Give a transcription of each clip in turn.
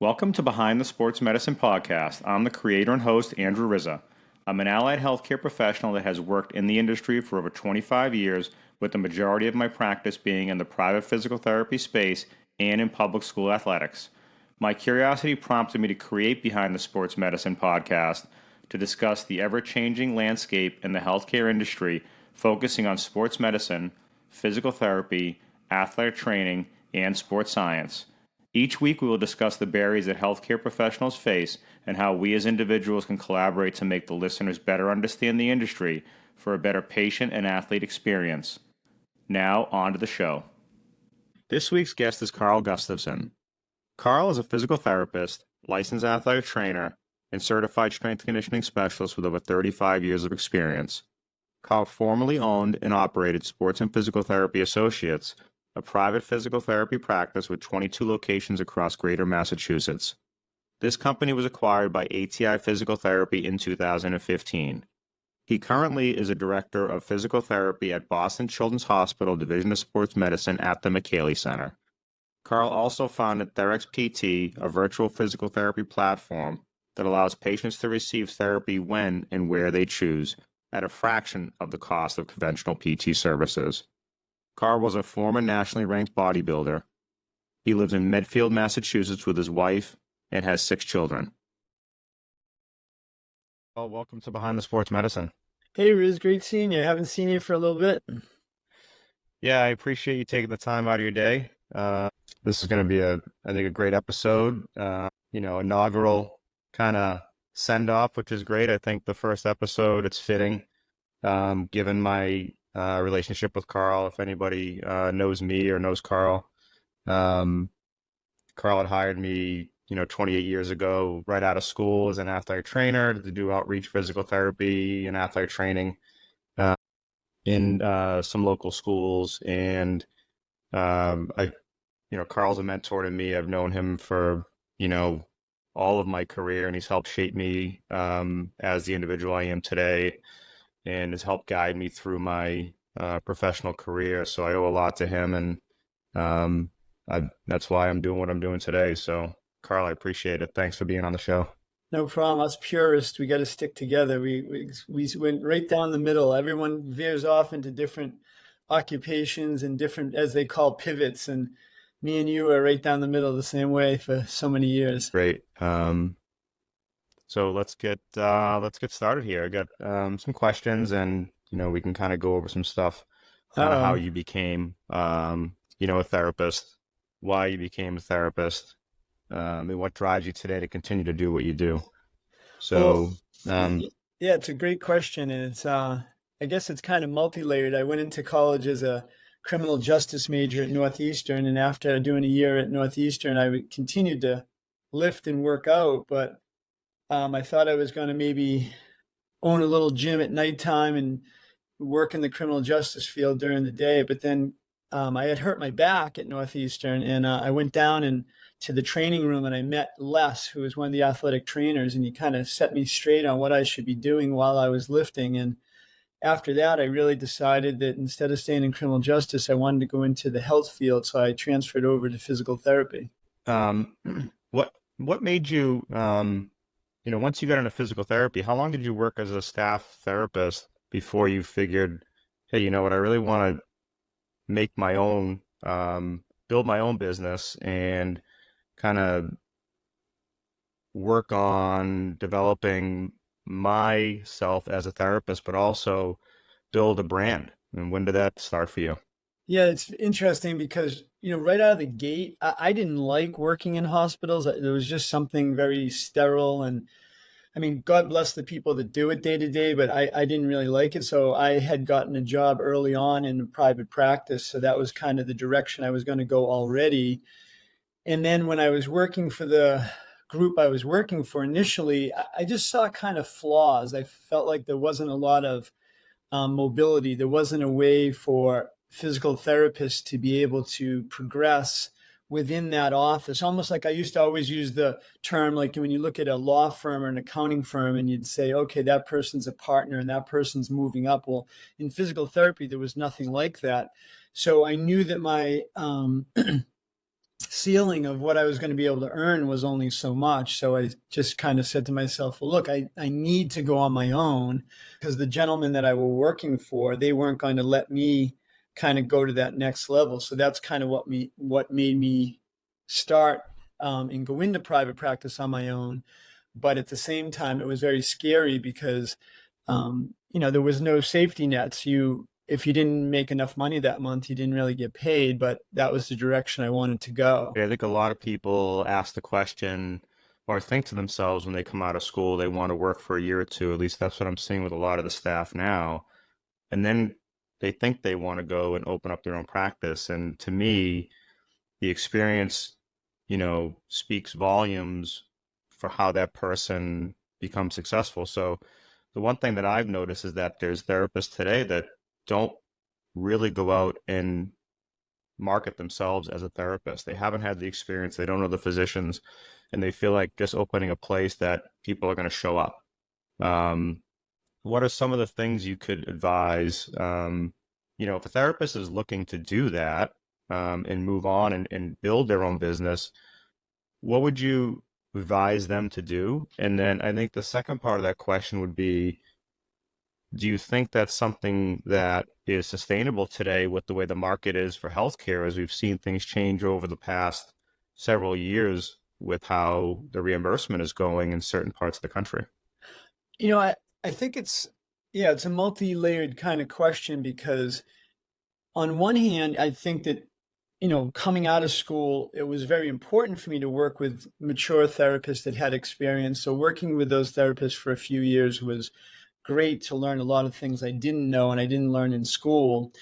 Welcome to Behind the Sports Medicine Podcast. I'm the creator and host, Andrew Rizza. I'm an allied healthcare professional that has worked in the industry for over 25 years, with the majority of my practice being in the private physical therapy space and in public school athletics. My curiosity prompted me to create Behind the Sports Medicine Podcast to discuss the ever-changing landscape in the healthcare industry, focusing on sports medicine, physical therapy, athletic training, and sports science. Each week we will discuss the barriers that healthcare professionals face and how we as individuals can collaborate to make the listeners better understand the industry for a better patient and athlete experience. Now, on to the show. This week's guest is Carl Gustafson. Carl is a physical therapist, licensed athletic trainer, and certified strength and conditioning specialist with over 35 years of experience. Carl formerly owned and operated Sports and Physical Therapy Associates, a private physical therapy practice with 22 locations across greater Massachusetts. This company was acquired by ATI Physical Therapy in 2015. He currently is a director of physical therapy at Boston Children's Hospital Division of Sports Medicine at the McKaylee Center. Carl also founded Therx PT, a virtual physical therapy platform that allows patients to receive therapy when and where they choose, at a fraction of the cost of conventional PT services. Carl was a former nationally ranked bodybuilder. He lives in Medfield, Massachusetts with his wife and has 6 children. Well, welcome to Behind the Sports Medicine. Hey, Riz, great seeing you. I haven't seen you for a little bit. Yeah, I appreciate you taking the time out of your day. This is going to be I think, a great episode. Inaugural kind of send-off, which is great. I think the first episode, it's fitting, given my relationship with Carl. If anybody knows me or knows Carl, Carl had hired me, 28 years ago, right out of school as an athletic trainer to do outreach physical therapy and athletic training in some local schools. And Carl's a mentor to me. I've known him for, all of my career, and he's helped shape me as the individual I am today, and has helped guide me through my professional career. So I owe a lot to him, and that's why I'm doing what I'm doing today. So, Carl, I appreciate it. Thanks for being on the show. No problem. Us purists, we got to stick together. We went right down the middle. Everyone veers off into different occupations and different, as they call, pivots. And me and you are right down the middle the same way for so many years. Great. So let's get started here. I got some questions, and we can kind of go over some stuff, kind of how you became a therapist, why you became a therapist, and what drives you today to continue to do what you do. So, yeah, it's a great question, and it's I guess it's kind of multi-layered. I went into college as a criminal justice major at Northeastern, and after doing a year at Northeastern, I continued to lift and work out, but I thought I was going to maybe own a little gym at nighttime and work in the criminal justice field during the day. But then I had hurt my back at Northeastern, and I went down to the training room, and I met Les, who was one of the athletic trainers, and he kind of set me straight on what I should be doing while I was lifting. And after that, I really decided that instead of staying in criminal justice, I wanted to go into the health field. So I transferred over to physical therapy. What made you, once you got into physical therapy, how long did you work as a staff therapist before you figured, hey, you know what, I really want to make my own, build my own business and kind of work on developing myself as a therapist, but also build a brand? And when did that start for you? Yeah, it's interesting because, right out of the gate, I didn't like working in hospitals. There was just something very sterile. And I mean, God bless the people that do it day to day, but I didn't really like it. So I had gotten a job early on in private practice. So that was kind of the direction I was going to go already. And then when I was working for the group I was working for initially, I just saw kind of flaws. I felt like there wasn't a lot of mobility. There wasn't a way for physical therapists to be able to progress within that office. Almost like I used to always use the term, like when you look at a law firm or an accounting firm and you'd say, okay, that person's a partner and that person's moving up. Well, in physical therapy, there was nothing like that. So I knew that my ceiling of what I was going to be able to earn was only so much. So I just kind of said to myself, well, look, I need to go on my own, because the gentlemen that I were working for, they weren't going to let me kind of go to that next level. So that's kind of what made me start and go into private practice on my own. But at the same time, it was very scary because, there was no safety nets. If you didn't make enough money that month, you didn't really get paid, but that was the direction I wanted to go. I think a lot of people ask the question or think to themselves when they come out of school, they want to work for a year or two. At least that's what I'm seeing with a lot of the staff now. And then they think they want to go and open up their own practice. And to me, the experience, speaks volumes for how that person becomes successful. So the one thing that I've noticed is that there's therapists today that don't really go out and market themselves as a therapist. They haven't had the experience, they don't know the physicians, and they feel like just opening a place that people are going to show up. Um, what are some of the things you could advise? If a therapist is looking to do that and move on and build their own business, what would you advise them to do? And then I think the second part of that question would be, do you think that's something that is sustainable today with the way the market is for healthcare, as we've seen things change over the past several years with how the reimbursement is going in certain parts of the country? I think it's a multi-layered kind of question, because on one hand, I think that, coming out of school, it was very important for me to work with mature therapists that had experience. So working with those therapists for a few years was great to learn a lot of things I didn't know and I didn't learn in school.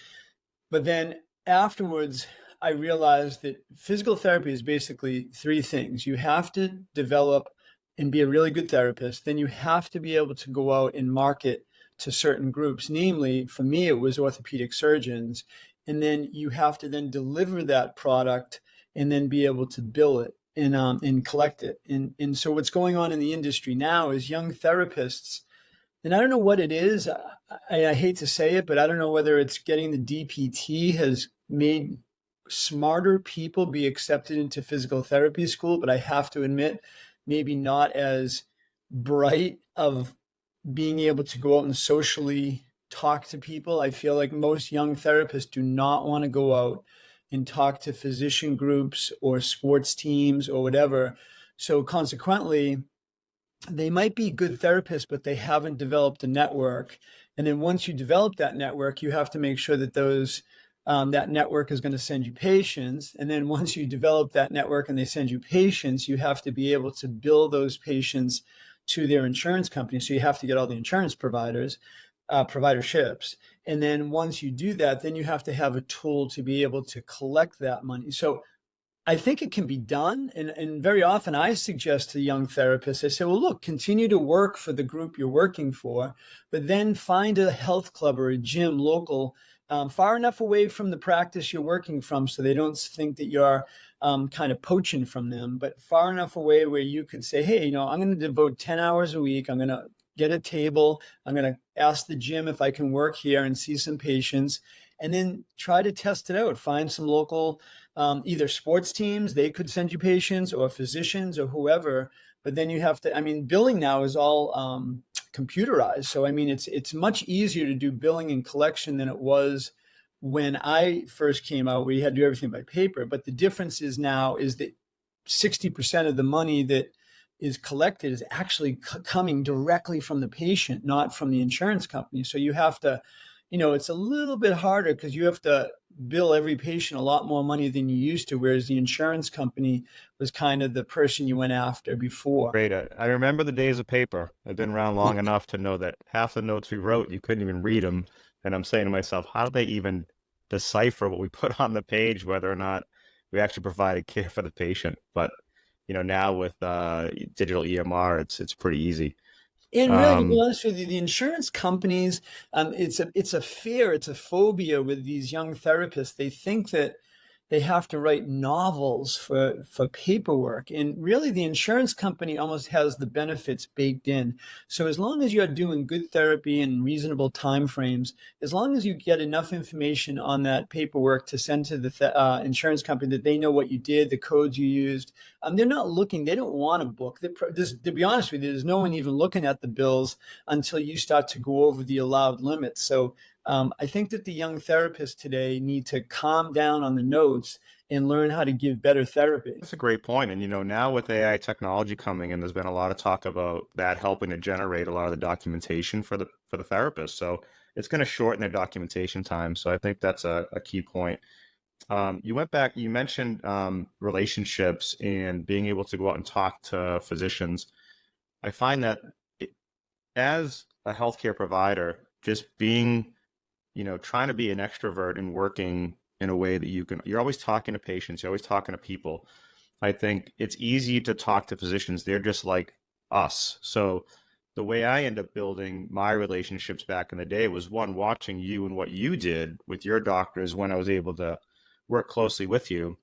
But then afterwards, I realized that physical therapy is basically three things. You have to develop and be a really good therapist. Then you have to be able to go out and market to certain groups. Namely, for me, it was orthopedic surgeons. And then you have to then deliver that product and then be able to bill it and collect it. And so what's going on in the industry now is young therapists, and I don't know what it is. I hate to say it, but I don't know whether it's getting the DPT has made smarter people be accepted into physical therapy school, but I have to admit, maybe not as bright of being able to go out and socially talk to people. I feel like most young therapists do not want to go out and talk to physician groups or sports teams or whatever. So consequently, they might be good therapists, but they haven't developed a network. And then once you develop that network, you have to make sure that that network is going to send you patients. And then once you develop that network and they send you patients, you have to be able to bill those patients to their insurance company. So you have to get all the insurance providerships. And then once you do that, then you have to have a tool to be able to collect that money. So I think it can be done. And very often I suggest to young therapists, I say, well, look, continue to work for the group you're working for, but then find a health club or a gym local, far enough away from the practice you're working from so they don't think that you're kind of poaching from them, but far enough away where you could say, hey, I'm going to devote 10 hours a week. I'm going to get a table. I'm going to ask the gym if I can work here and see some patients, and then try to test it out. Find some local either sports teams, they could send you patients, or physicians or whoever. But then you have to, billing now is all computerized. So, it's much easier to do billing and collection than it was when I first came out, where you had to do everything by paper. But the difference is now is that 60% of the money that is collected is actually coming directly from the patient, not from the insurance company. So you have to, it's a little bit harder because you have to bill every patient a lot more money than you used to, whereas the insurance company was kind of the person you went after before. Great. I remember the days of paper. I've been around long enough to know that half the notes we wrote, you couldn't even read them. And I'm saying to myself, how do they even decipher what we put on the page, whether or not we actually provided care for the patient? But now with digital EMR, it's pretty easy. And really, to be Um, honest with you, the insurance companies, it's a fear, it's a phobia with these young therapists. They think that they have to write novels for paperwork. And really, the insurance company almost has the benefits baked in. So as long as you're doing good therapy in reasonable time frames, as long as you get enough information on that paperwork to send to the insurance company that they know what you did, the codes you used, they're not looking, they don't want a book. To be honest with you, there's no one even looking at the bills until you start to go over the allowed limits. So I think that the young therapists today need to calm down on the notes and learn how to give better therapy. That's a great point. And now with AI technology coming in, there's been a lot of talk about that helping to generate a lot of the documentation for the therapist. So it's going to shorten their documentation time. So I think that's a key point. You mentioned relationships and being able to go out and talk to physicians. I find that it, as a healthcare provider, just being, trying to be an extrovert and working in a way that you're always talking to patients, you're always talking to people. I think it's easy to talk to physicians. They're just like us. So the way I end up building my relationships back in the day was one, watching you and what you did with your doctors when I was able to work closely with you.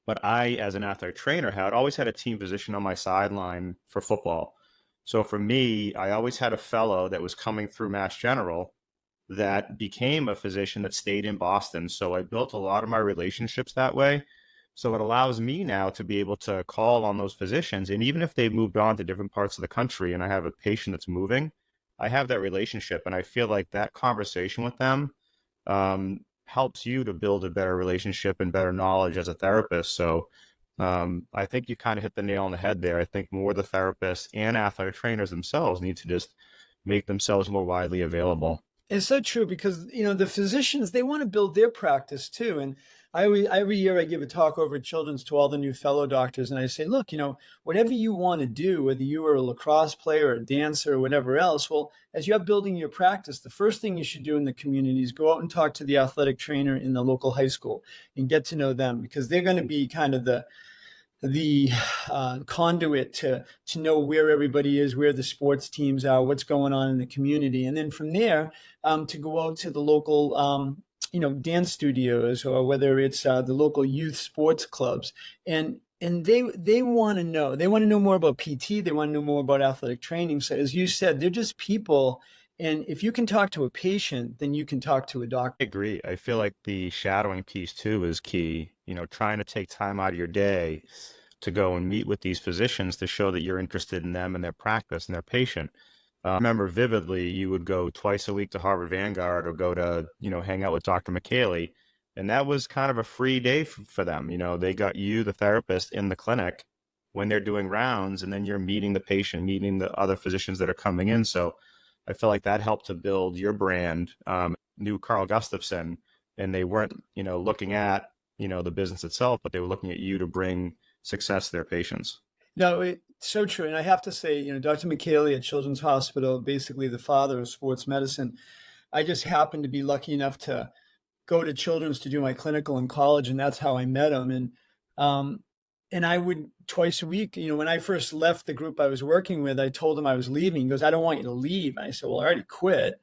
But I, as an athletic trainer, had always had a team physician on my sideline for football. So for me, I always had a fellow that was coming through Mass General that became a physician that stayed in Boston. So I built a lot of my relationships that way. So it allows me now to be able to call on those physicians. And even if they've moved on to different parts of the country and I have a patient that's moving, I have that relationship. And I feel like that conversation with them helps you to build a better relationship and better knowledge as a therapist. So I think you kind of hit the nail on the head there. I think more the therapists and athletic trainers themselves need to just make themselves more widely available. It's so true because the physicians, they want to build their practice too. And every year I give a talk over at Children's to all the new fellow doctors, and I say, look, whatever you want to do, whether you are a lacrosse player or a dancer or whatever else, well, as you're building your practice, the first thing you should do in the community is go out and talk to the athletic trainer in the local high school and get to know them, because they're going to be kind of the conduit to know where everybody is, where the sports teams are, what's going on in the community, and then from there to go out to the local dance studios, or whether it's the local youth sports clubs, and they want to know. They want to know more about PT. They want to know more about athletic training. So as you said, they're just people. And if you can talk to a patient, then you can talk to a doctor. I agree. I feel like the shadowing piece too is key. Trying to take time out of your day to go and meet with these physicians to show that you're interested in them and their practice and their patient. I remember vividly, you would go twice a week to Harvard Vanguard or go to, hang out with Dr. McKaylee. And that was kind of a free day for them. They got you, the therapist, in the clinic when they're doing rounds, and then you're meeting the patient, meeting the other physicians that are coming in. So I feel like that helped to build your brand. Knew Carl Gustafson, and they weren't, looking at, the business itself, but they were looking at you to bring success to their patients. No, it's so true. And I have to say, Dr. McKaylee at Children's Hospital, basically the father of sports medicine, I just happened to be lucky enough to go to Children's to do my clinical in college, and that's how I met him. And I would twice a week, when I first left the group I was working with, I told him I was leaving. He goes, I don't want you to leave. And I said, well, I already quit.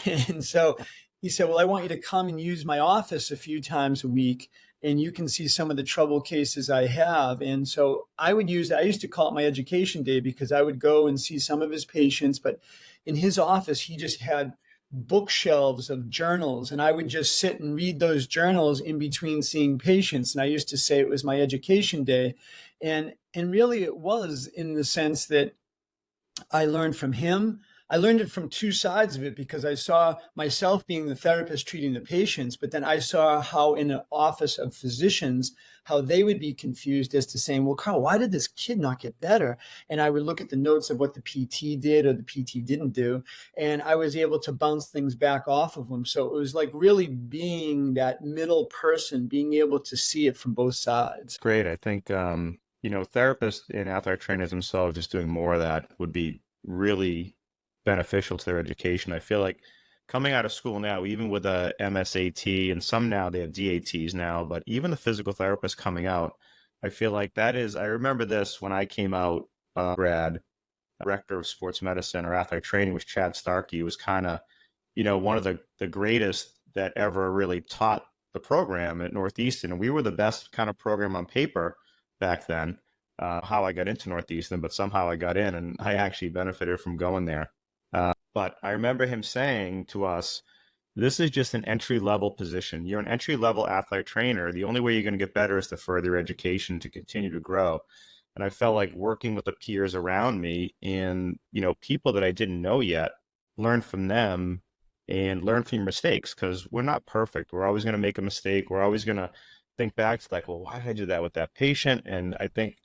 And so he said, well, I want you to come and use my office a few times a week, and you can see some of the trouble cases I have. And so I used to call it my education day, because I would go and see some of his patients, but in his office, he just had bookshelves of journals, and I would just sit and read those journals in between seeing patients. And I used to say it was my education day. And really it was, in the sense that I learned from him. I learned it from two sides of it, because I saw myself being the therapist treating the patients, but then I saw how in an office of physicians, how they would be confused as to saying, well, Carl, why did this kid not get better? And I would look at the notes of what the PT did or the PT didn't do, and I was able to bounce things back off of them. So it was like really being that middle person, being able to see it from both sides. Great. I think, therapists and athletic trainers themselves just doing more of that would be really beneficial to their education. I feel like coming out of school now, even with a MSAT, and some now they have DATs now, but even the physical therapists coming out, I feel like I remember this when I came out, grad, director of sports medicine or athletic training was Chad Starkey. He was kind of, one of the greatest that ever really taught the program at Northeastern, and we were the best kind of program on paper back then. How I got into Northeastern, but somehow I got in, and I actually benefited from going there. But I remember him saying to us, this is just an entry level position. You're an entry level athletic trainer. The only way you're going to get better is to further education to continue to grow. And I felt like working with the peers around me and, people that I didn't know yet, learn from them and learn from your mistakes, because we're not perfect. We're always going to make a mistake. We're always going to think back to like, well, why did I do that with that patient? And I think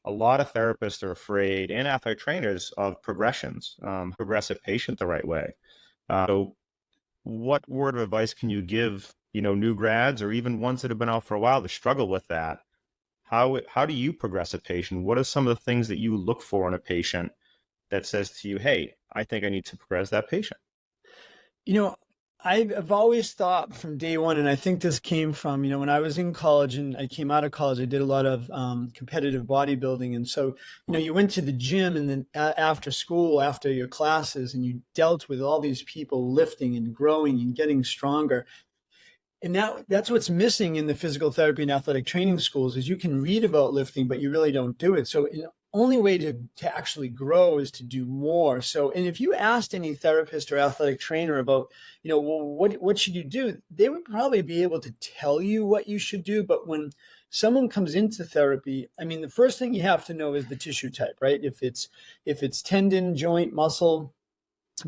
a lot of therapists are afraid, and athletic trainers, of progressions, progress a patient the right way. So what word of advice can you give, new grads or even ones that have been out for a while that struggle with that? How do you progress a patient? What are some of the things that you look for in a patient that says to you, hey, I think I need to progress that patient? You know, I've always thought from day one, and I think this came from, when I was in college and I came out of college, I did a lot of competitive bodybuilding. And so, you went to the gym and then after school, after your classes, and you dealt with all these people lifting and growing and getting stronger. And that's what's missing in the physical therapy and athletic training schools is you can read about lifting, but you really don't do it. So the only way to actually grow is to do more. So, and if you asked any therapist or athletic trainer about, well, what should you do? They would probably be able to tell you what you should do. But when someone comes into therapy, I mean, the first thing you have to know is the tissue type, right? If it's tendon, joint, muscle,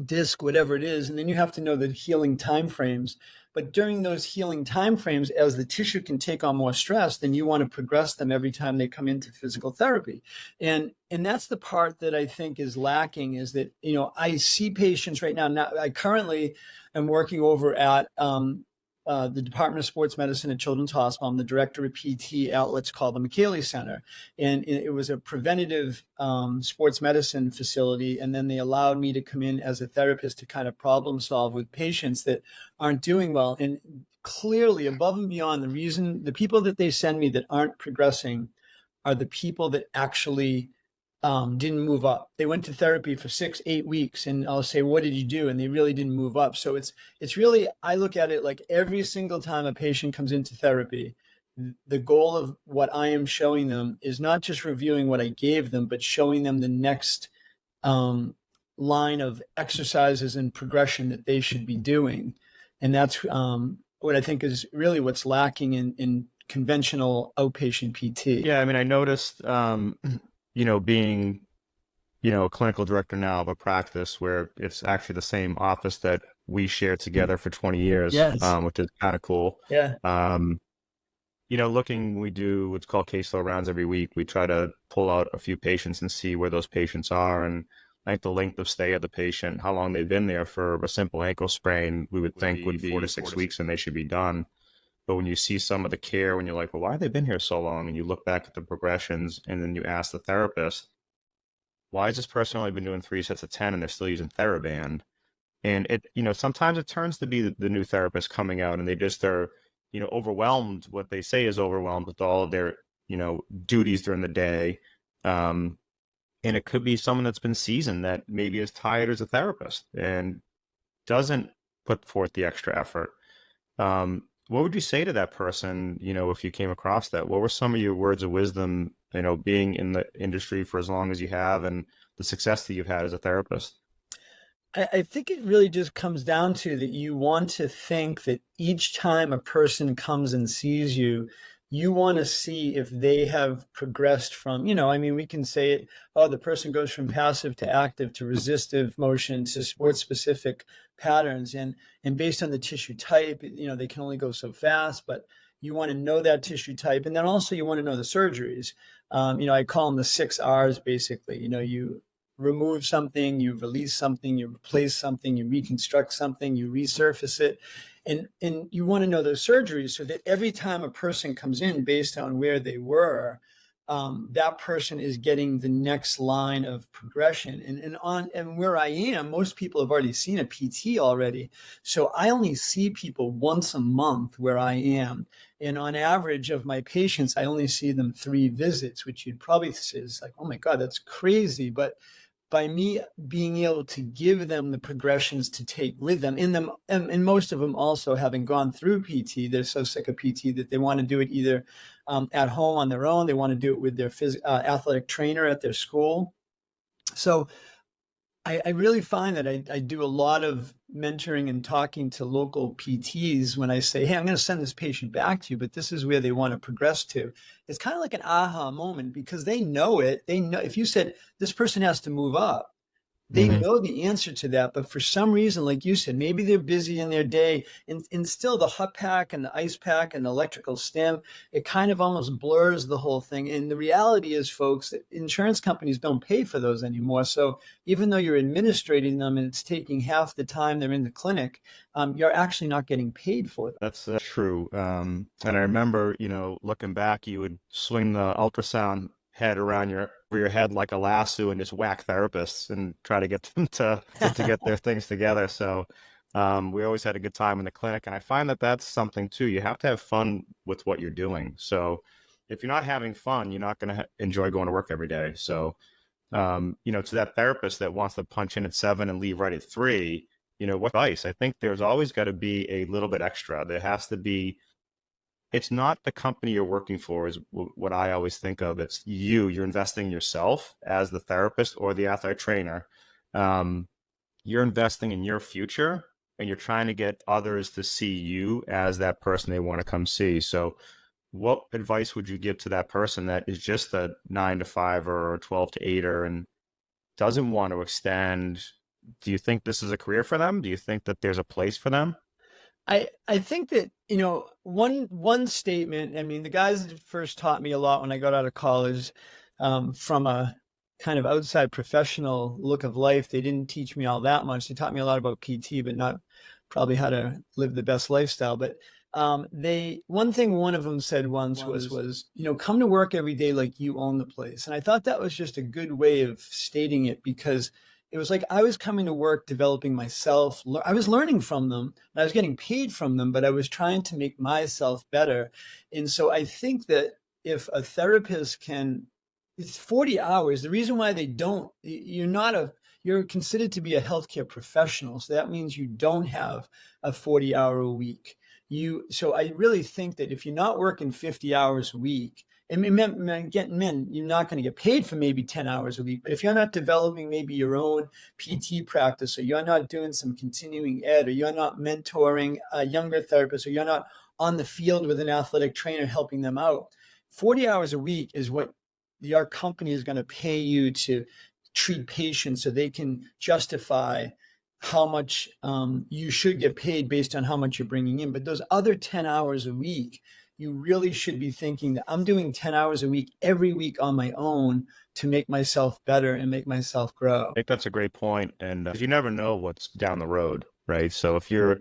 disc, whatever it is, and then you have to know the healing timeframes. But during those healing timeframes, as the tissue can take on more stress, then you want to progress them every time they come into physical therapy. And that's the part that I think is lacking is that, I see patients right now. Now I currently am working over at the Department of Sports Medicine at Children's Hospital. I'm the director of PT at what's called the McKaylee Center. And it was a preventative sports medicine facility. And then they allowed me to come in as a therapist to kind of problem solve with patients that aren't doing well. And clearly, above and beyond, the people that they send me that aren't progressing are the people that actually didn't move up. They went to therapy for 6-8 weeks, and I'll say, what did you do? And they really didn't move up. So it's really, I look at it like every single time a patient comes into therapy, the goal of what I am showing them is not just reviewing what I gave them, but showing them the next line of exercises and progression that they should be doing. And that's what I think is really what's lacking in conventional outpatient PT. Yeah, I mean, I noticed, being, a clinical director now of a practice where it's actually the same office that we shared together for 20 years, Yes. which is kind of cool. Yeah. We do what's called caseload rounds every week. We try to pull out a few patients and see where those patients are, and like the length of stay of the patient, how long they've been there. For a simple ankle sprain, we would think would be 4 to 6 weeks and they should be done. But when you see some of the care, when you're like, well, why have they been here so long? And you look back at the progressions and then you ask the therapist, why has this person only been doing 3 sets of 10 and they're still using TheraBand? And sometimes it turns to be the new therapist coming out and they just are, overwhelmed. What they say is overwhelmed with all of their, duties during the day. And it could be someone that's been seasoned that maybe is tired as a therapist and doesn't put forth the extra effort. What would you say to that person, if you came across that? What were some of your words of wisdom, being in the industry for as long as you have and the success that you've had as a therapist? I think it really just comes down to that you want to think that each time a person comes and sees you, you want to see if they have progressed from, I mean, we can say it, oh, the person goes from passive to active to resistive motion to sports specific patterns. And based on the tissue type, they can only go so fast, but you want to know that tissue type. And then also you want to know the surgeries. I call them the 6 R's basically. You remove something, you release something, you replace something, you reconstruct something, you resurface it. And you want to know those surgeries so that every time a person comes in based on where they were, that person is getting the next line of progression. And where I am, most people have already seen a PT already. So I only see people once a month where I am. And on average of my patients, I only see them 3 visits, which you'd probably say is like, oh my God, that's crazy. But by me being able to give them the progressions to take with them in them, and most of them also having gone through PT, they're so sick of PT that they want to do it either at home on their own, they want to do it with their athletic trainer at their school. So I really find that I do a lot of mentoring and talking to local PTs when I say, hey, I'm going to send this patient back to you, but this is where they want to progress to. It's kind of like an aha moment because they know it. They know if you said this person has to move up, they know the answer to that, but for some reason, like you said, maybe they're busy in their day, and still the hot pack and the ice pack and the electrical stim, it kind of almost blurs the whole thing. And the reality is, folks, that insurance companies don't pay for those anymore. So even though you're administrating them and it's taking half the time they're in the clinic, you're actually not getting paid for them. That's true. And I remember, looking back, you would swing the ultrasound head around your head like a lasso and just whack therapists and try to get them to get their things together. So we always had a good time in the clinic. And I find that that's something too. You have to have fun with what you're doing. So if you're not having fun, you're not going to enjoy going to work every day. So, to that therapist that wants to punch in at 7 and leave right at 3, what advice? I think there's always got to be a little bit extra. There has to be, it's not the company you're working for is what I always think of. It's you're investing in yourself as the therapist or the athletic trainer. You're investing in your future and you're trying to get others to see you as that person they want to come see. So what advice would you give to that person that is just a 9 to 5 or 12 to 8 and doesn't want to extend? Do you think this is a career for them? Do you think that there's a place for them? I think that, one statement, I mean, the guys that first taught me a lot when I got out of college, from a kind of outside professional look of life, they didn't teach me all that much. They taught me a lot about PT, but not probably how to live the best lifestyle. But one thing one of them said once was, come to work every day like you own the place. And I thought that was just a good way of stating it because it was like I was coming to work developing myself. I was learning from them and I was getting paid from them, but I was trying to make myself better. And so I think that if a therapist it's 40 hours. The reason why you're considered to be a healthcare professional. So that means you don't have a 40-hour week. So I really think that if you're not working 50 hours a week, and men, you're not going to get paid for maybe 10 hours a week. But if you're not developing maybe your own PT practice, or you're not doing some continuing ed, or you're not mentoring a younger therapist, or you're not on the field with an athletic trainer helping them out, 40 hours a week is what your company is going to pay you to treat patients so they can justify how much you should get paid based on how much you're bringing in. But those other 10 hours a week, you really should be thinking that I'm doing 10 hours a week every week on my own to make myself better and make myself grow. I think that's a great point. And you never know what's down the road, right? So if you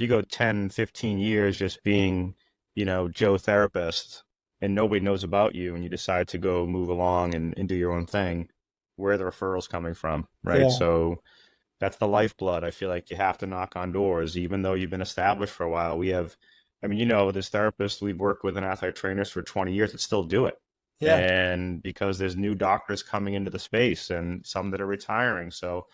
go 10, 15 years just being, Joe therapist and nobody knows about you and you decide to go move along and do your own thing, where are the referrals coming from, right? Yeah. So that's the lifeblood. I feel like you have to knock on doors, even though you've been established for a while. This therapist we've worked with and athletic trainers for 20 years that still do it. Yeah. And because there's new doctors coming into the space and some that are retiring. So,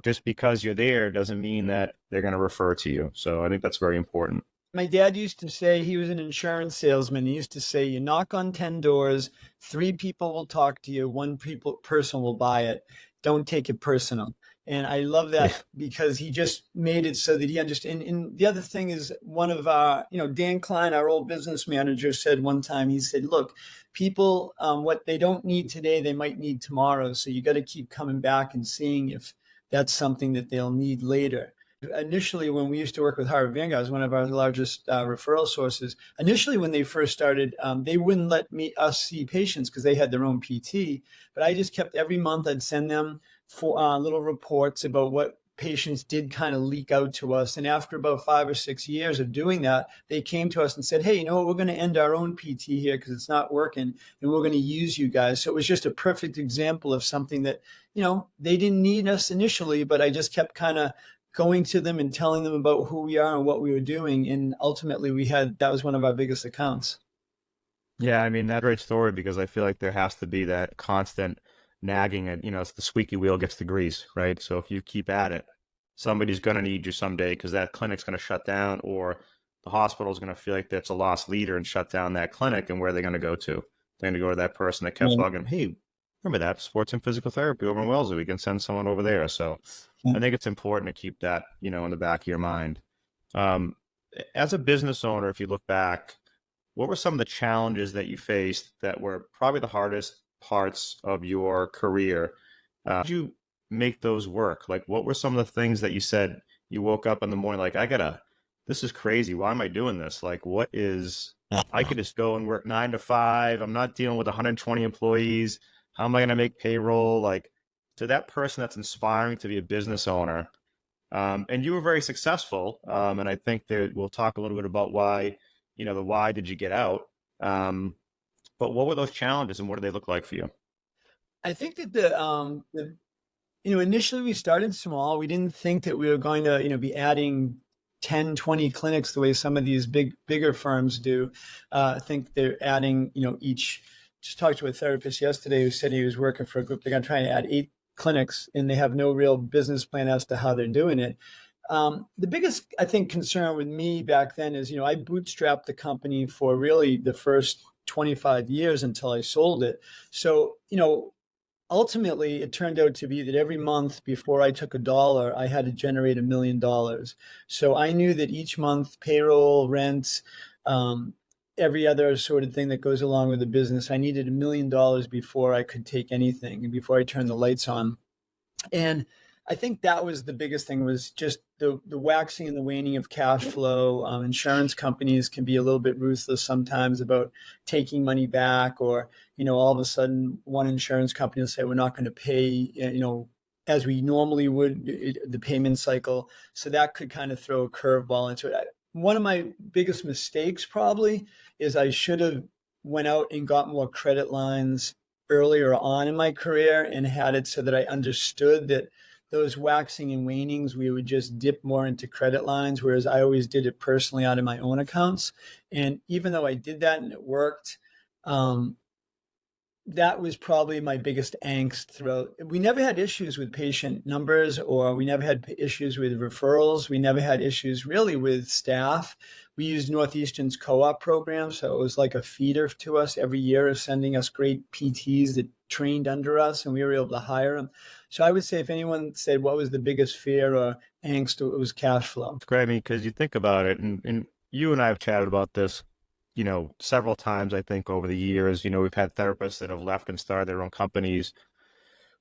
just because you're there doesn't mean that they're going to refer to you. So I think that's very important. My dad used to say, he was an insurance salesman. He used to say, you knock on 10 doors, 3 people will talk to you, 1 person will buy it. Don't take it personal. And I love that because he just made it so that he understood. And the other thing is one of our, Dan Klein, our old business manager, said one time, he said, look, people, what they don't need today, they might need tomorrow. So you got to keep coming back and seeing if that's something that they'll need later. Initially, when we used to work with Harvard Vanguard, it was one of our largest referral sources. Initially, when they first started, they wouldn't let us see patients because they had their own PT. But I just kept every month, I'd send them for little reports about what patients did kind of leak out to us. And after about 5 or 6 years of doing that, they came to us and said, hey, you know what, we're going to end our own PT here because it's not working and we're going to use you guys. So it was just a perfect example of something that, they didn't need us initially, but I just kept kind of going to them and telling them about who we are and what we were doing. And ultimately that was one of our biggest accounts. Yeah, that's a great story because I feel like there has to be that constant nagging at, it's the squeaky wheel gets the grease, right? So if you keep at it, somebody's going to need you someday because that clinic's going to shut down, or the hospital's going to feel like that's a lost leader and shut down that clinic. And where are they going to go to? They're going to go to that person that kept Right. bugging them. Hey, remember that sports and physical therapy over in Wellesley? We can send someone over there. So Yeah. I think it's important to keep that, in the back of your mind. Um, as a business owner, if you look back, what were some of the challenges that you faced that were probably the hardest parts of your career? How did you make those work? Like, what were some of the things that you said you woke up in the morning, like, this is crazy. Why am I doing this? Like, I could just go and work 9 to 5. I'm not dealing with 120 employees. How am I going to make payroll? Like, to that person that's inspiring to be a business owner, and you were very successful. And I think that we'll talk a little bit about why, the why did you get out? But what were those challenges and what do they look like for you? I think that initially we started small. We didn't think that we were going to, be adding 10, 20 clinics the way some of these bigger firms do. I think they're adding, just talked to a therapist yesterday who said he was working for a group. They're going to try to add 8 clinics and they have no real business plan as to how they're doing it. The biggest, I think, concern with me back then is, I bootstrapped the company for really the first 25 years until I sold it. So, ultimately, it turned out to be that every month before I took a dollar, I had to generate $1 million. So I knew that each month, payroll, rent, um, every other sort of thing that goes along with the business, I needed $1 million before I could take anything and before I turned the lights on. And I think that was the biggest thing, was just the waxing and the waning of cash flow. Insurance companies can be a little bit ruthless sometimes about taking money back, or, all of a sudden one insurance company will say, we're not going to pay, as we normally would, the payment cycle. So that could kind of throw a curveball into it. One of my biggest mistakes probably is I should have went out and got more credit lines earlier on in my career and had it so that I understood that those waxing and wanings, we would just dip more into credit lines, whereas I always did it personally out of my own accounts. And even though I did that and it worked, um, that was probably my biggest angst throughout. We never had issues with patient numbers, or we never had issues with referrals. We never had issues really with staff. We used Northeastern's co-op program, so it was like a feeder to us every year of sending us great PTs that trained under us, and we were able to hire them. So I would say if anyone said what was the biggest fear or angst, it was cash flow. It's great. I mean, because you think about it, and you and I have chatted about this, several times, I think, over the years. We've had therapists that have left and started their own companies.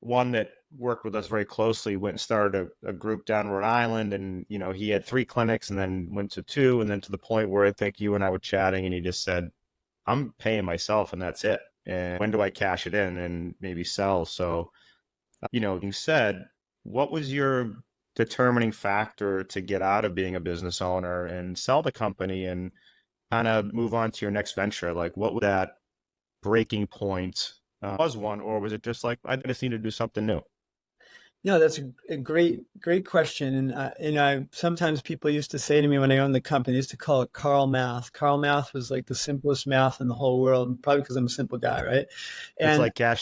One that worked with us very closely went and started a group down Rhode Island, and he had 3 clinics and then went to 2, and then to the point where I think you and I were chatting and he just said, I'm paying myself and that's it, and when do I cash it in and maybe sell? So you said, what was your determining factor to get out of being a business owner and sell the company and kind of move on to your next venture? Like, what was that breaking point? Was one, or was it just like, I just need to do something new? No, that's a great question. And sometimes people used to say to me when I owned the company, they used to call it Carl Math. Carl Math was like the simplest math in the whole world, probably because I'm a simple guy, right? It's And like gas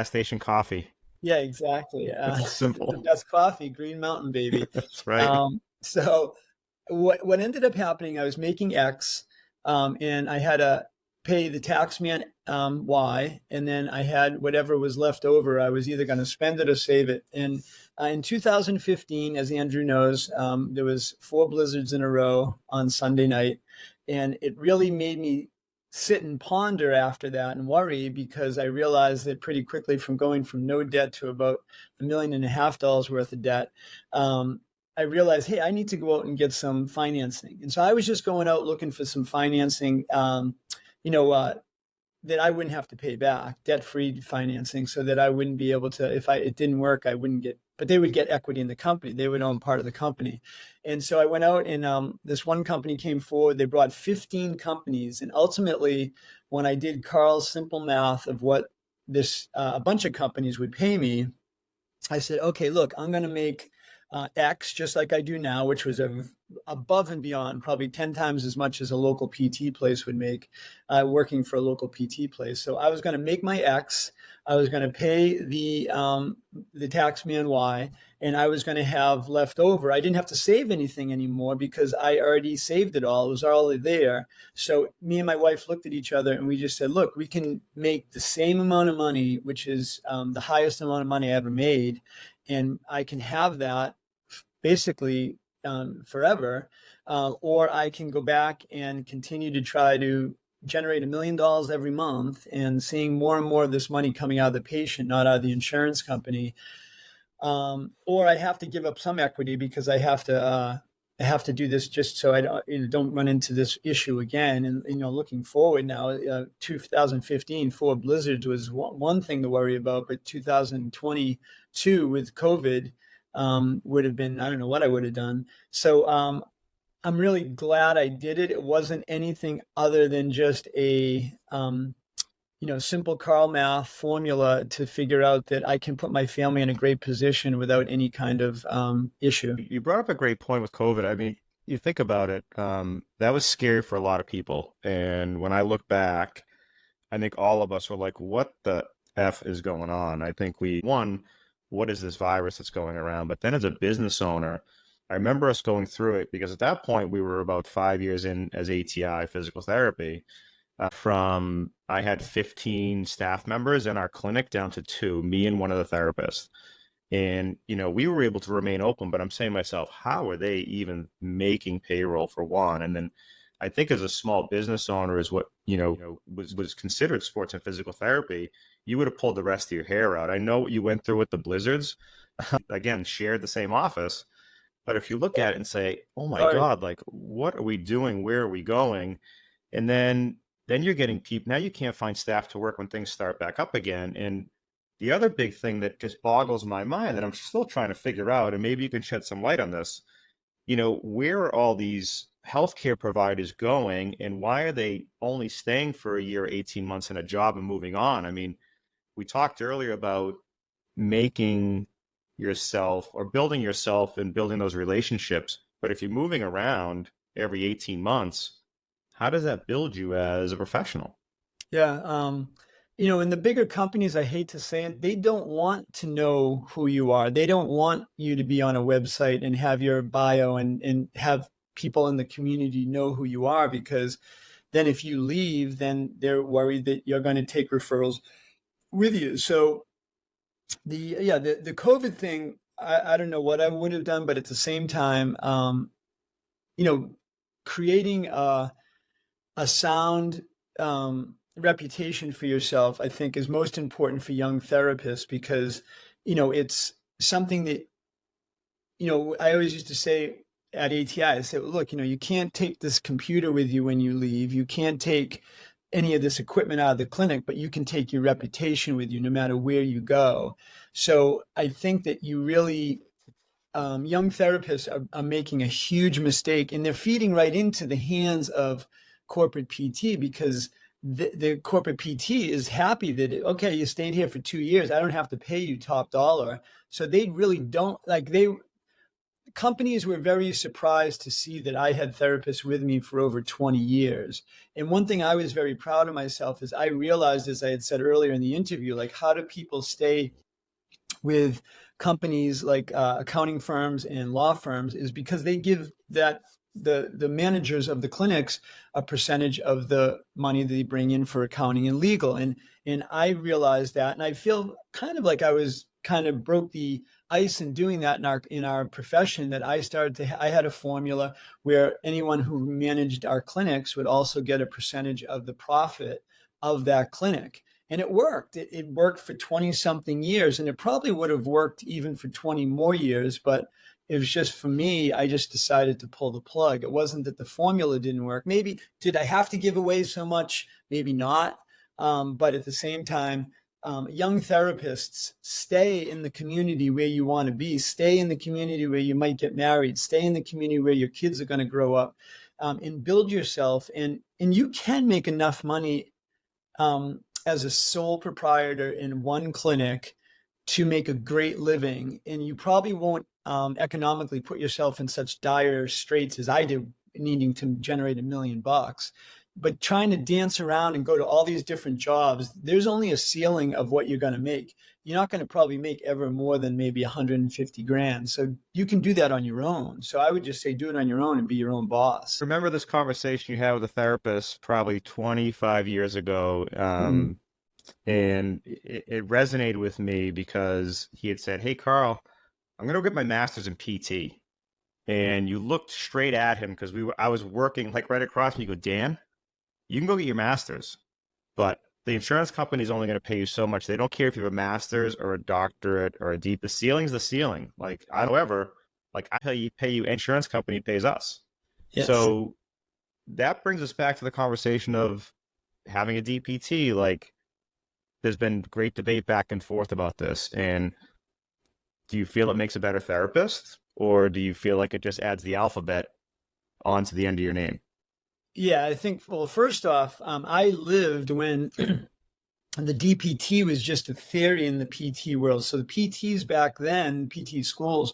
station coffee. yeah, exactly. It's The simple. best coffee, Green Mountain, baby. That's right. So what ended up happening, I was making X, and I had to pay the tax man Y, and then I had whatever was left over. I was either going to spend it or save it. And in 2015, as Andrew knows, there was 4 blizzards in a row on Sunday night, and it really made me sit and ponder after that and worry, because I realized that pretty quickly, from going from no debt to about $1.5 million worth of debt, I realized, hey, I need to go out and get some financing. And so I was just going out looking for some financing, you know, uh, that I wouldn't have to pay back, debt-free financing, so that I wouldn't be able to, if it didn't work, I wouldn't get, but they would get equity in the company. They would own part of the company. And so I went out and this one company came forward. They brought 15 companies. And ultimately, when I did Carl's simple math of what a bunch of companies would pay me, I said, okay, look, I'm going to make X, just like I do now, which was above and beyond, probably 10 times as much as a local PT place would make, working for a local PT place. So I was going to make my X. I was going to pay the tax man Y, and I was going to have left over. I didn't have to save anything anymore because I already saved it all. It was already there. So me and my wife looked at each other and we just said, look, we can make the same amount of money, which is the highest amount of money I ever made. And I can have that basically forever, or I can go back and continue to try to generate $1 million every month and seeing more and more of this money coming out of the patient, not out of the insurance company. Or I have to give up some equity because I have to do this just so I don't run into this issue again. And looking forward now, 2015 for blizzards was one thing to worry about, but 2022 with COVID would have been, I don't know what I would have done. So I'm really glad I did it. It wasn't anything other than just a simple Carl math formula to figure out that I can put my family in a great position without any kind of issue. You brought up a great point with COVID. I mean, you think about it, that was scary for a lot of people. And when I look back, I think all of us were like, what the F is going on? I think what is this virus that's going around? But then as a business owner, I remember us going through it because at that point we were about 5 years in as ATI physical therapy. I had 15 staff members in our clinic down to 2, me and one of the therapists. And, we were able to remain open, but I'm saying to myself, how are they even making payroll for one? And then I think as a small business owner is what, was considered sports and physical therapy, you would have pulled the rest of your hair out. I know what you went through with the blizzards, again, shared the same office. But if you look at it and say, oh my God, like, what are we doing? Where are we going? And then you're getting people, now you can't find staff to work when things start back up again. And the other big thing that just boggles my mind that I'm still trying to figure out, and maybe you can shed some light on this, where are all these healthcare providers going and why are they only staying for a year, 18 months in a job and moving on? I mean, we talked earlier about making yourself or building yourself and building those relationships. But if you're moving around every 18 months, how does that build you as a professional? Yeah. In the bigger companies, I hate to say it, they don't want to know who you are. They don't want you to be on a website and have your bio and have people in the community know who you are, because then if you leave, then they're worried that you're going to take referrals with you. So the COVID thing, I don't know what I would have done, but at the same time, creating a sound reputation for yourself, I think, is most important for young therapists because, it's something that, I always used to say at ATI, I said, look, you can't take this computer with you when you leave. You can't take any of this equipment out of the clinic, but you can take your reputation with you no matter where you go. So I think that you really, young therapists are making a huge mistake, and they're feeding right into the hands of corporate PT because the corporate PT is happy that, okay, you stayed here for 2 years. I don't have to pay you top dollar. So they really don't companies were very surprised to see that I had therapists with me for over 20 years. And one thing I was very proud of myself is I realized, as I had said earlier in the interview, like, how do people stay with companies like accounting firms and law firms is because they give the managers of the clinics a percentage of the money that they bring in for accounting and legal. And I realized that, and I feel kind of like I was kind of broke the ice in doing that in our profession, that I had a formula where anyone who managed our clinics would also get a percentage of the profit of that clinic. And it worked. It worked for 20 something years, and it probably would have worked even for 20 more years. But it was just, for me, I just decided to pull the plug. It wasn't that the formula didn't work. Maybe, did I have to give away so much? Maybe not. But at the same time, young therapists, stay in the community where you want to be, stay in the community where you might get married, stay in the community where your kids are going to grow up, and build yourself. And you can make enough money as a sole proprietor in one clinic to make a great living. And you probably won't economically put yourself in such dire straits as I did, needing to generate $1 million. But trying to dance around and go to all these different jobs, there's only a ceiling of what you're going to make. You're not going to probably make ever more than maybe 150 grand. So you can do that on your own. So I would just say do it on your own and be your own boss. Remember this conversation you had with a therapist probably 25 years ago, and it resonated with me because he had said, "Hey, Carl, I'm going to go get my master's in PT." And you looked straight at him because I was working like right across me. You go, "Dan, you can go get your master's, but the insurance company is only going to pay you so much. They don't care if you have a master's or a doctorate or a deep. The ceiling's the ceiling. Like, however, like I pay you, insurance company pays us." Yes. So that brings us back to the conversation of having a DPT. Like, there's been great debate back and forth about this. And do you feel it makes a better therapist, or do you feel like it just adds the alphabet onto the end of your name? Yeah, I think, well, first off, I lived when the DPT was just a theory in the PT world. So the PTs back then, PT schools,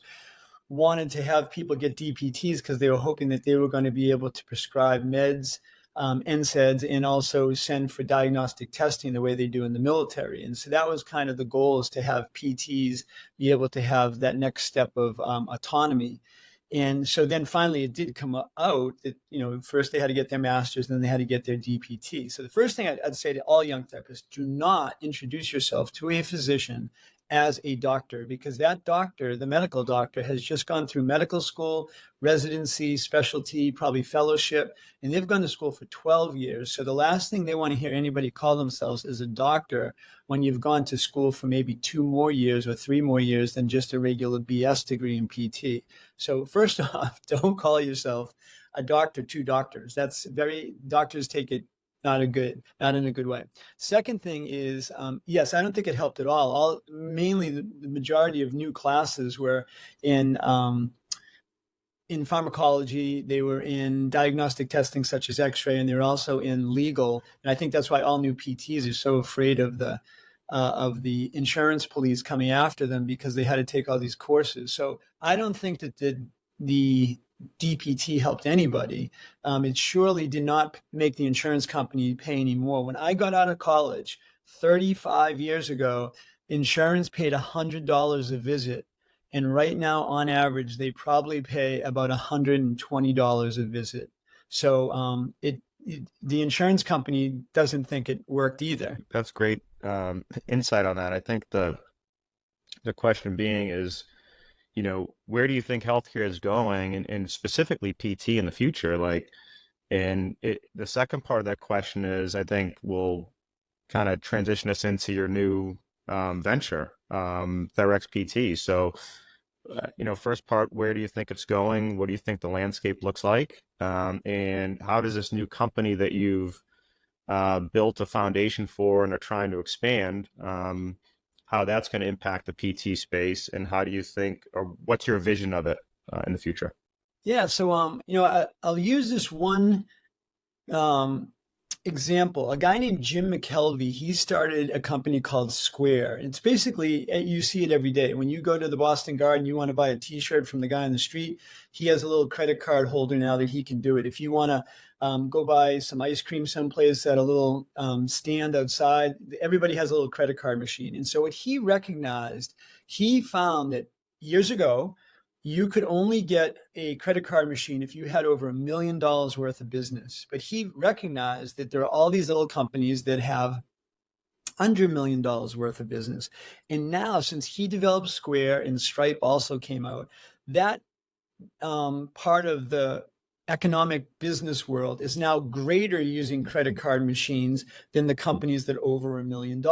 wanted to have people get DPTs because they were hoping that they were going to be able to prescribe meds, NSAIDs, and also send for diagnostic testing the way they do in the military. And so that was kind of the goal, is to have PTs be able to have that next step of autonomy. And so then finally it did come out that, first they had to get their master's, then they had to get their DPT. So the first thing I'd say to all young therapists, do not introduce yourself to a physician as a doctor, because that doctor, the medical doctor, has just gone through medical school, residency, specialty, probably fellowship, and they've gone to school for 12 years. So the last thing they want to hear anybody call themselves is a doctor when you've gone to school for maybe 2 more years or 3 more years than just a regular BS degree in PT. So first off, don't call yourself a doctor to doctors. Doctors take it not in a good way. Second thing is, yes, I don't think it helped at all. Mainly the majority of new classes were in pharmacology, they were in diagnostic testing such as X-ray, and they were also in legal. And I think that's why all new PTs are so afraid of the insurance police coming after them, because they had to take all these courses. So I don't think that the DPT helped anybody. It surely did not make the insurance company pay any more. When I got out of college 35 years ago, insurance paid $100 a visit. And right now, on average, they probably pay about $120 a visit. So the insurance company doesn't think it worked either. That's great insight on that. I think the question being is, where do you think healthcare is going, and specifically PT in the future? The second part of that question is, I think, will kind of transition us into your new venture, Therx PT. So, first part, where do you think it's going? What do you think the landscape looks like? And how does this new company that you've built a foundation for and are trying to expand, how that's going to impact the PT space, and how do you think, or what's your vision of it in the future? Yeah, so I'll use this one example. A guy named Jim McKelvey, he started a company called Square. It's basically, you see it every day. When you go to the Boston Garden, you want to buy a t-shirt from the guy on the street, he has a little credit card holder now that he can do it. If you want to go buy some ice cream someplace at a little stand outside, everybody has a little credit card machine. And so what he recognized, he found that years ago, you could only get a credit card machine if you had over $1 million worth of business. But he recognized that there are all these little companies that have under $1 million worth of business. And now, since he developed Square and Stripe also came out, that part of the economic business world is now greater using credit card machines than the companies that are over $1 million.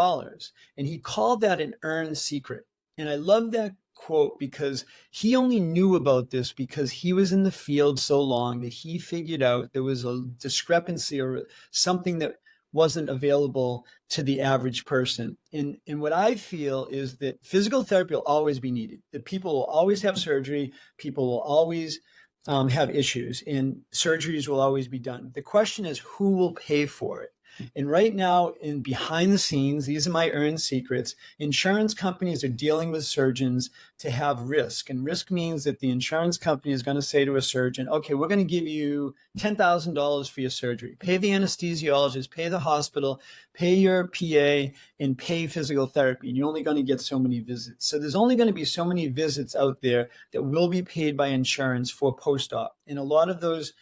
And he called that an earned secret. And I love that quote, because he only knew about this because he was in the field so long that he figured out there was a discrepancy or something that wasn't available to the average person. And what I feel is that physical therapy will always be needed, that people will always have surgery, people will always have issues, and surgeries will always be done. The question is, who will pay for it? And right now, in behind the scenes, these are my earned secrets. Insurance companies are dealing with surgeons to have risk. And risk means that the insurance company is going to say to a surgeon, okay, we're going to give you $10,000 for your surgery. Pay the anesthesiologist, pay the hospital, pay your PA, and pay physical therapy. And you're only going to get so many visits. So there's only going to be so many visits out there that will be paid by insurance for post-op. And a lot of those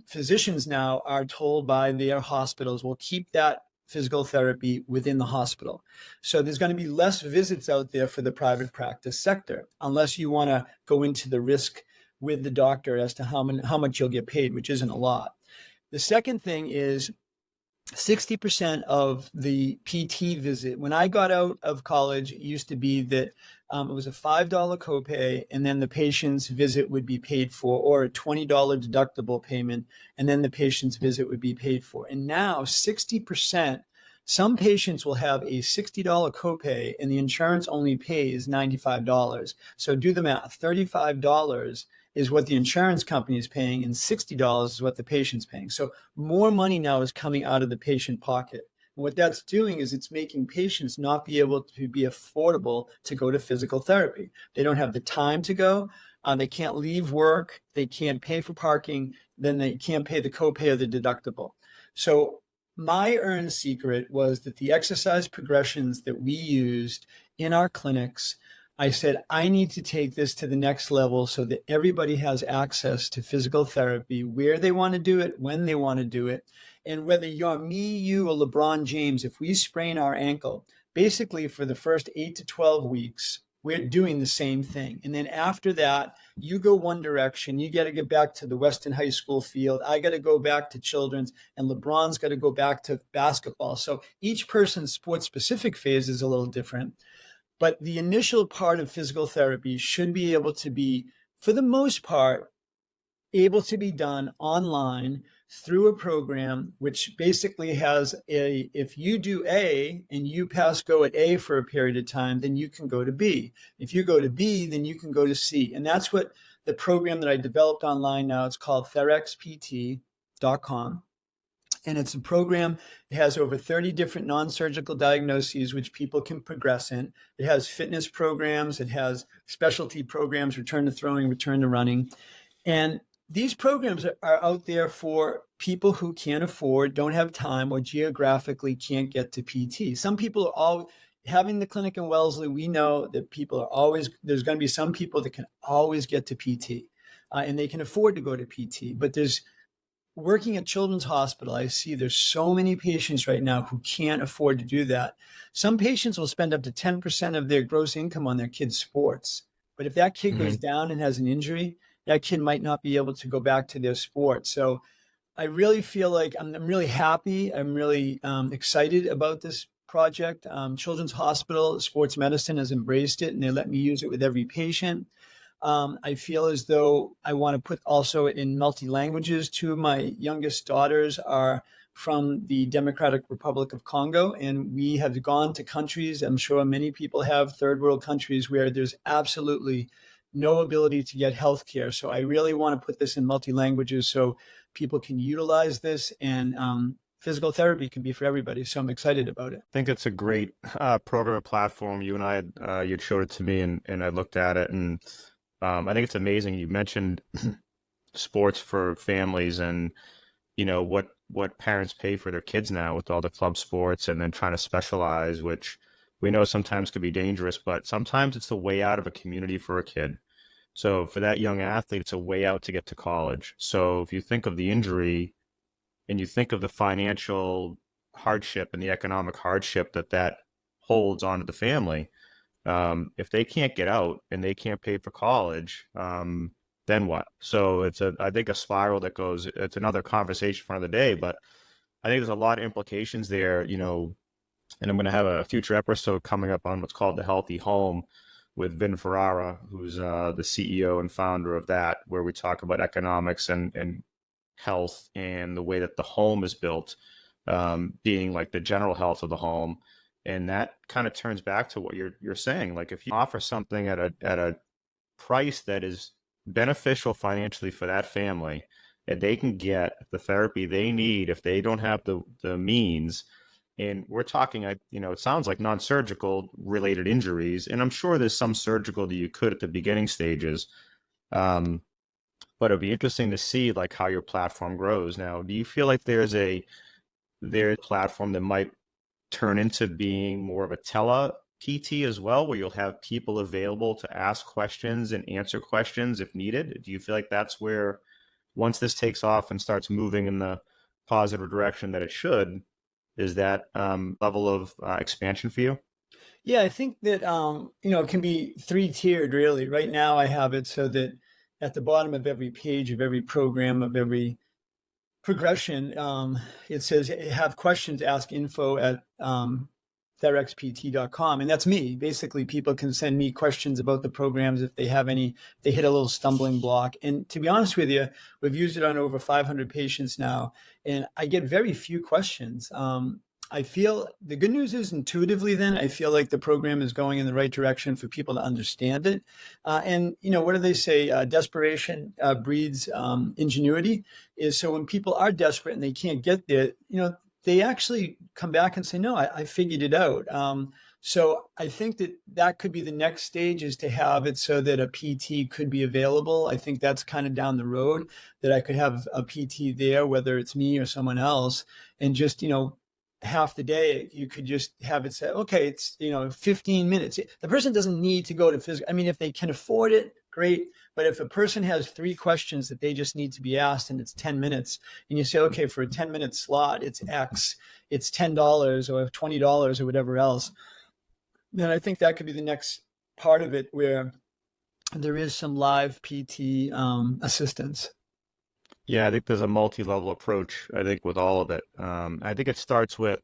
physicians now are told by their hospitals, will keep that physical therapy within the hospital. So there's going to be less visits out there for the private practice sector, unless you want to go into the risk with the doctor as to how much you'll get paid, which isn't a lot. The second thing is 60% of the PT visit, when I got out of college, it used to be that it was a $5 copay, and then the patient's visit would be paid for, or a $20 deductible payment, and then the patient's visit would be paid for. And now 60%, some patients will have a $60 copay, and the insurance only pays $95. So do the math, $35 is what the insurance company is paying, and $60 is what the patient's paying. So more money now is coming out of the patient pocket. And what that's doing is it's making patients not be able to be affordable to go to physical therapy. They don't have the time to go. They can't leave work. They can't pay for parking. Then they can't pay the copay or the deductible. So my earned secret was that the exercise progressions that we used in our clinics, I said, I need to take this to the next level so that everybody has access to physical therapy where they want to do it, when they want to do it. And whether you're me, you, or LeBron James, if we sprain our ankle, basically for the first 8 to 12 weeks, we're doing the same thing. And then after that, you go one direction. You got to get back to the Weston High School field. I got to go back to children's, and LeBron's got to go back to basketball. So each person's sport-specific phase is a little different. But the initial part of physical therapy should be able to be, for the most part, able to be done online through a program, which basically has if you do A and you pass go at A for a period of time, then you can go to B. If you go to B, then you can go to C. And that's what the program that I developed online now, it's called therxpt.com. And it's a program. It has over 30 different non-surgical diagnoses which people can progress in. It has fitness programs. It has specialty programs, return to throwing, return to running. And these programs are out there for people who can't afford, don't have time, or geographically can't get to PT. Some people are all having the clinic in Wellesley. We know that people are always, there's going to be some people that can always get to PT and they can afford to go to PT. But there's working at Children's Hospital, I see there's so many patients right now who can't afford to do that. Some patients will spend up to 10% of their gross income on their kids' sports. But if that kid goes down and has an injury, that kid might not be able to go back to their sport. So I really feel like I'm really happy. I'm really excited about this project. Children's Hospital Sports Medicine has embraced it, and they let me use it with every patient. I feel as though I want to put also in multi-languages. Two of my youngest daughters are from the Democratic Republic of Congo, and we have gone to countries, I'm sure many people have, third world countries, where there's absolutely no ability to get health care. So I really want to put this in multi-languages so people can utilize this, and physical therapy can be for everybody. So I'm excited about it. I think it's a great program and platform. You and I had, you'd showed it to me, and I looked at it, and I think it's amazing. You mentioned sports for families, and you know what parents pay for their kids now with all the club sports, and then trying to specialize, which we know sometimes can be dangerous, but sometimes it's the way out of a community for a kid. So for that young athlete, it's a way out to get to college. So if you think of the injury and you think of the financial hardship and the economic hardship that holds onto the family, if they can't get out and they can't pay for college, then what? So I think a spiral that goes, it's another conversation for another day, but I think there's a lot of implications there, you know, and I'm going to have a future episode coming up on what's called the Healthy Home with Vin Ferrara, who's the CEO and founder of that, where we talk about economics and health and the way that the home is built, being like the general health of the home. And that kind of turns back to what you're saying. Like if you offer something at a price that is beneficial financially for that family, and they can get the therapy they need if they don't have the means. And we're talking, it sounds like non-surgical related injuries, and I'm sure there's some surgical that you could at the beginning stages. But it'd be interesting to see like how your platform grows. Now, do you feel like there's a platform that might turn into being more of a tele PT as well, where you'll have people available to ask questions and answer questions if needed? Do you feel like that's where, once this takes off and starts moving in the positive direction that it should, is that level of expansion for you? Yeah, I think that it can be three-tiered really. Right now I have it so that at the bottom of every page of every program of every progression, it says have questions, ask info at therxpt.com. And that's me. Basically, people can send me questions about the programs if they have any, they hit a little stumbling block. And to be honest with you, we've used it on over 500 patients now, and I get very few questions. I feel the good news is intuitively, then I feel like the program is going in the right direction for people to understand it. And, what do they say? Desperation breeds ingenuity. Is so when people are desperate and they can't get there, they actually come back and say, no, I figured it out. So I think that could be the next stage, is to have it so that a PT could be available. I think that's kind of down the road, that I could have a PT there, whether it's me or someone else, and just, half the day you could just have it say, okay, it's 15 minutes. The person doesn't need to go to physical. I mean, if they can afford it, great. But if a person has 3 questions that they just need to be asked and it's 10 minutes, and you say, okay, for a 10-minute slot, it's X, it's $10 or $20 or whatever else, then I think that could be the next part of it, where there is some live PT assistance. Yeah, I think there's a multi-level approach, I think, with all of it. I think it starts with,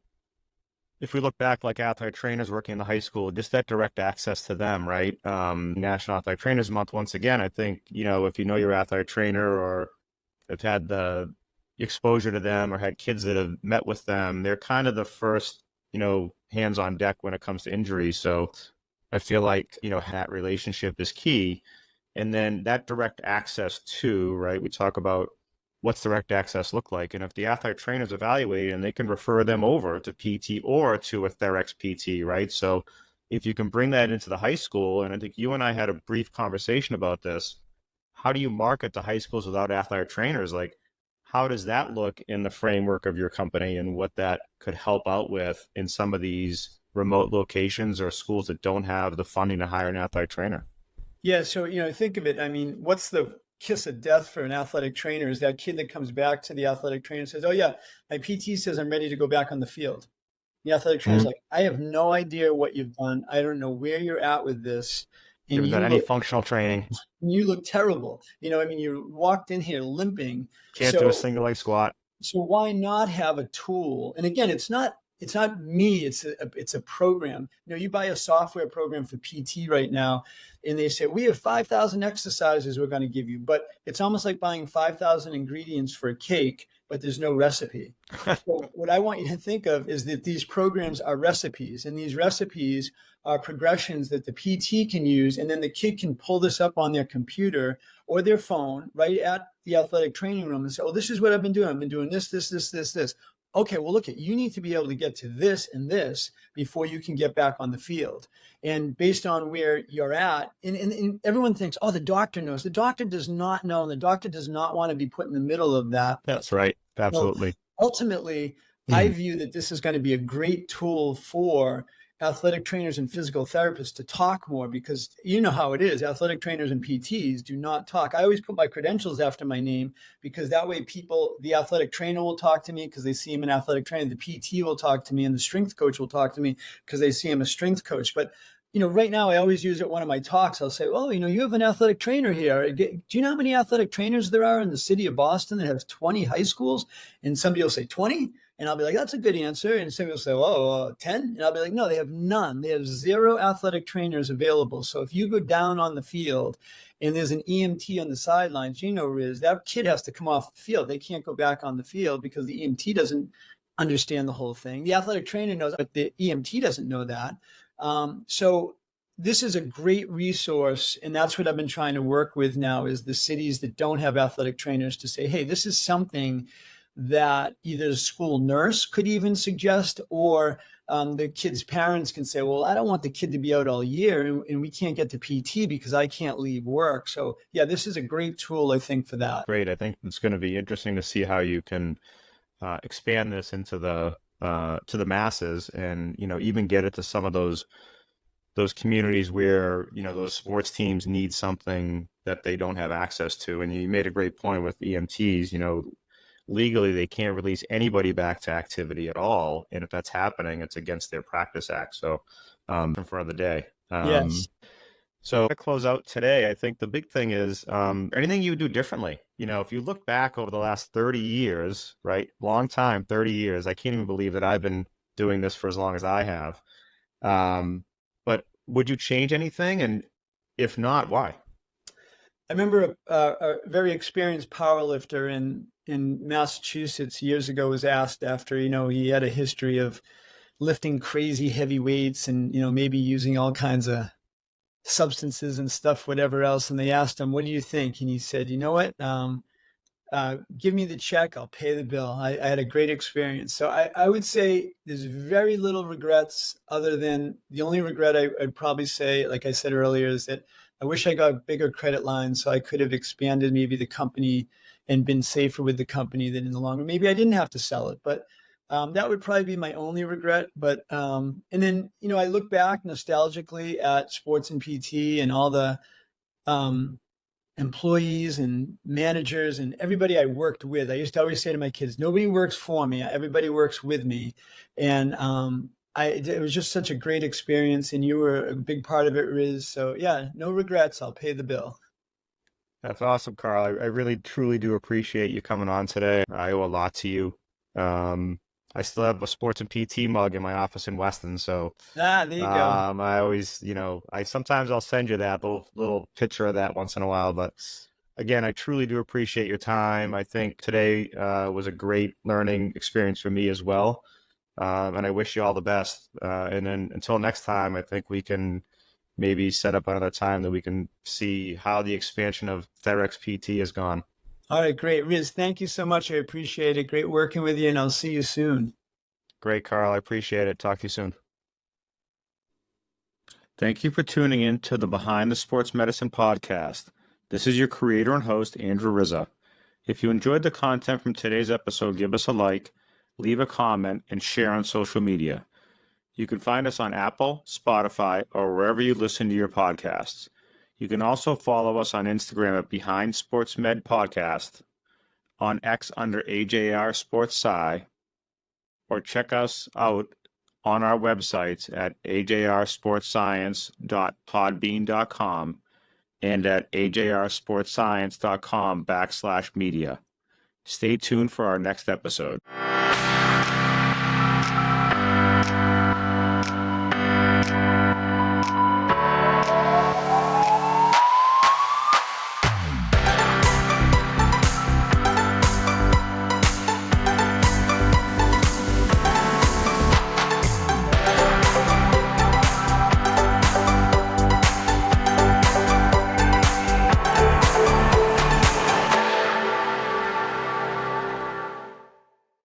if we look back, like athletic trainers working in the high school, just that direct access to them, right? National Athletic Trainers Month, once again, I think, if you know your athletic trainer or have had the exposure to them or had kids that have met with them, they're kind of the first, hands on deck when it comes to injuries. So I feel like, that relationship is key. And then that direct access to, right? We talk about what's direct access look like. And if the athletic trainers evaluate and they can refer them over to PT or to a Therx PT, right? So if you can bring that into the high school, and I think you and I had a brief conversation about this, how do you market to high schools without athletic trainers? Like, how does that look in the framework of your company and what that could help out with in some of these remote locations or schools that don't have the funding to hire an athletic trainer? Yeah, so think of it. I mean, what's the kiss of death for an athletic trainer? Is that kid that comes back to the athletic trainer and says, "Oh yeah, my PT says I'm ready to go back on the field." The athletic trainer's Mm-hmm. like, "I have no idea what you've done. I don't know where you're at with this, You and haven't done you any look functional training. terrible. I mean, you walked in here limping. Can't do a So single leg squat. so why not have a tool?" And again, it's not me, it's a program. You buy a software program for PT right now, and they say, we have 5,000 exercises we're going to give you, but it's almost like buying 5,000 ingredients for a cake, but there's no recipe. So what I want you to think of is that these programs are recipes, and these recipes are progressions that the PT can use, and then the kid can pull this up on their computer or their phone right at the athletic training room and say, oh, this is what I've been doing. I've been doing this. Okay, well, look, you need to be able to get to this and this before you can get back on the field. And based on where you're at, and everyone thinks, oh, the doctor knows. The doctor does not know. The doctor does not want to be put in the middle of that. That's right. So Absolutely. ultimately, I view that this is going to be a great tool for athletic trainers and physical therapists to talk more, because you know how it is. Athletic trainers and PTs do not talk. I always put my credentials after my name, because that way the athletic trainer will talk to me because they see him an athletic trainer. The PT will talk to me, and the strength coach will talk to me because they see him a strength coach. But right now I always use it in one of my talks. I'll say, oh, you have an athletic trainer here. Do you know how many athletic trainers there are in the city of Boston that has 20 high schools? And somebody will say 20. And I'll be like, that's a good answer. And somebody will say, oh, 10. And I'll be like, no, they have none. They have 0 athletic trainers available. So if you go down on the field and there's an EMT on the sidelines, Riz, that kid has to come off the field. They can't go back on the field because the EMT doesn't understand the whole thing. The athletic trainer knows, but the EMT doesn't know that. So this is a great resource, and that's what I've been trying to work with now is the cities that don't have athletic trainers to say, hey, this is something that either the school nurse could even suggest, or the kid's parents can say, well, I don't want the kid to be out all year, and we can't get to PT because I can't leave work. So yeah, this is a great tool, I think, for that. Great. I think it's going to be interesting to see how you can expand this into the to the masses, and even get it to some of those communities where those sports teams need something that they don't have access to. And you made a great point with EMTs. Legally they can't release anybody back to activity at all, and if that's happening, it's against their practice act. So for the day. Yes. So to close out today, I think the big thing is anything you would do differently. If you look back over the last 30 years, right? Long time, 30 years. I can't even believe that I've been doing this for as long as I have. But would you change anything? And if not, why? I remember a very experienced powerlifter in Massachusetts years ago was asked after, he had a history of lifting crazy heavy weights and, maybe using all kinds of substances and stuff, whatever else. And they asked him, what do you think? And he said, you know what? Give me the check. I'll pay the bill. I had a great experience. So I would say there's very little regrets, other than the only regret I'd probably say, like I said earlier, is that I wish I got bigger credit lines so I could have expanded maybe the company and been safer with the company than in the long run. Maybe I didn't have to sell it, but that would probably be my only regret. But and then, I look back nostalgically at sports and PT and all the employees and managers and everybody I worked with. I used to always say to my kids, nobody works for me. Everybody works with me. And it was just such a great experience. And you were a big part of it, Riz. So yeah, no regrets. I'll pay the bill. That's awesome, Carl. I really, truly do appreciate you coming on today. I owe a lot to you. I still have a sports and PT mug in my office in Weston, so There you go. I always, sometimes I'll send you that little picture of that once in a while. But again, I truly do appreciate your time. I think today was a great learning experience for me as well, and I wish you all the best. And then until next time, I think we can maybe set up another time that we can see how the expansion of Therx PT has gone. All right, great. Riz, thank you so much. I appreciate it. Great working with you, and I'll see you soon. Great, Carl. I appreciate it. Talk to you soon. Thank you for tuning in to the Behind the Sports Medicine podcast. This is your creator and host, Andrew Rizza. If you enjoyed the content from today's episode, give us a like, leave a comment, and share on social media. You can find us on Apple, Spotify, or wherever you listen to your podcasts. You can also follow us on Instagram at Behind Sports Med Podcast, on X under AJR Sports Sci, or check us out on our websites at ajrsportscience.podbean.com and at ajrsportscience.com/media. Stay tuned for our next episode.